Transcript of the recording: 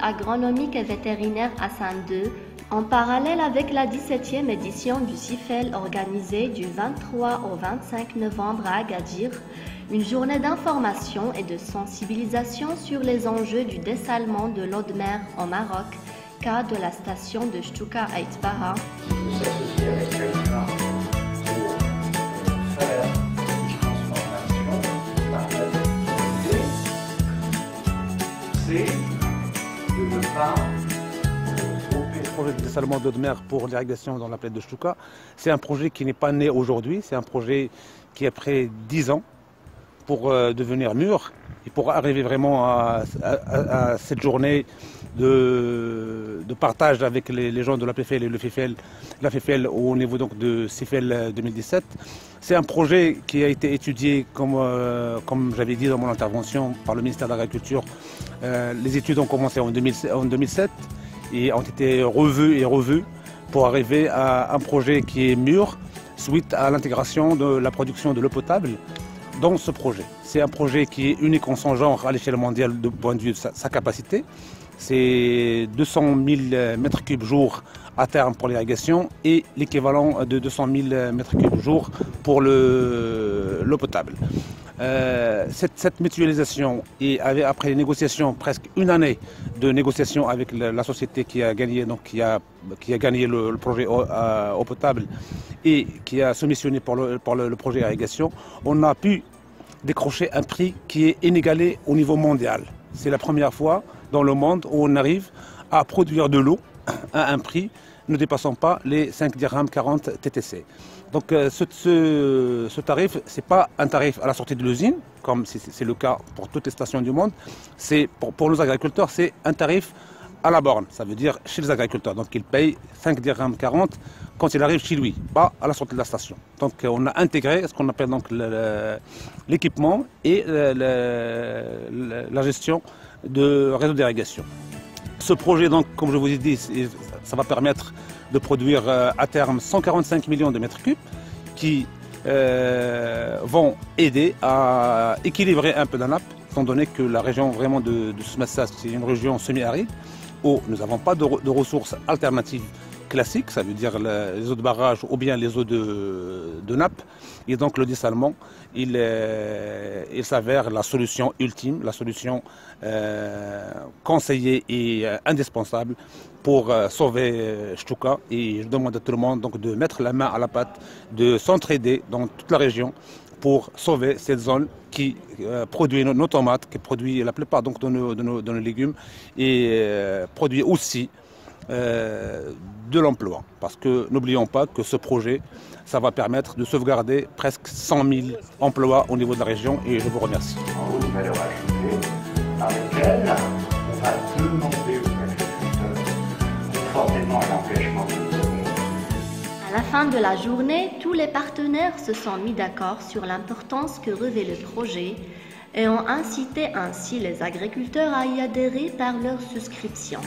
agronomique et vétérinaire à Saint-Deux, en parallèle avec la 17e édition du CIFEL organisée du 23 au 25 novembre à Agadir, une journée d'information et de sensibilisation sur les enjeux du dessalement de l'eau de mer au Maroc, cas de la station de Chtuka à Itbara. S'associer avec quelqu'un pour faire une transformation par l'idée, c'est de ne pas Le projet de dessalement d'eau de mer pour l'irrigation dans la plaine de Chtuka, c'est un projet qui n'est pas né aujourd'hui, c'est un projet qui a pris 10 ans pour devenir mûr et pour arriver vraiment à cette journée de partage avec les gens de la PFL et la FFL au niveau donc de CIFEL 2017. C'est un projet qui a été étudié, comme j'avais dit dans mon intervention, par le ministère de l'Agriculture. Les études ont commencé en 2007 et ont été revues pour arriver à un projet qui est mûr suite à l'intégration de la production de l'eau potable dans ce projet. C'est un projet qui est unique en son genre à l'échelle mondiale de point de vue de sa capacité. C'est 200 000 mètres cubes jour à terme pour l'irrigation et l'équivalent de 200 000 mètres cubes jour pour l'eau potable. Cette mutualisation et après les négociations, presque une année de négociations avec la société qui a gagné, le projet eau potable et qui a soumissionné pour le projet irrigation, on a pu décrocher un prix qui est inégalé au niveau mondial. C'est la première fois dans le monde où on arrive à produire de l'eau à un prix ne dépassant pas les 5 dirhams 40 TTC. Donc ce tarif, ce n'est pas un tarif à la sortie de l'usine, comme c'est le cas pour toutes les stations du monde. Pour nos agriculteurs, c'est un tarif à la borne, ça veut dire chez les agriculteurs. Donc ils payent 5 dirhams 40 quand il arrive chez lui, pas à la sortie de la station. Donc on a intégré ce qu'on appelle donc l'équipement et la gestion de réseau d'irrigation. Ce projet, donc, comme je vous ai dit, ça va permettre de produire à terme 145 millions de mètres cubes qui vont aider à équilibrer un peu la nappe, étant donné que la région vraiment de Smassa, c'est une région semi-aride où nous n'avons pas de ressources alternatives classiques, ça veut dire les eaux de barrage ou bien les eaux de nappe. Et donc le dessalement, il s'avère la solution ultime, la solution conseillée et indispensable pour sauver Chtuka. Et je demande à tout le monde donc, de mettre la main à la pâte, de s'entraider dans toute la région pour sauver cette zone qui produit nos tomates, qui produit la plupart donc, de nos légumes et produit aussi de l'emploi. Parce que n'oublions pas que ce projet, ça va permettre de sauvegarder presque 100 000 emplois au niveau de la région et je vous remercie. En haut de valeur ajoutée, par lequel on va demander aux agriculteurs, conformément à l'engagement que nous avons. À la fin de la journée, tous les partenaires se sont mis d'accord sur l'importance que revêt le projet et ont incité ainsi les agriculteurs à y adhérer par leur souscription.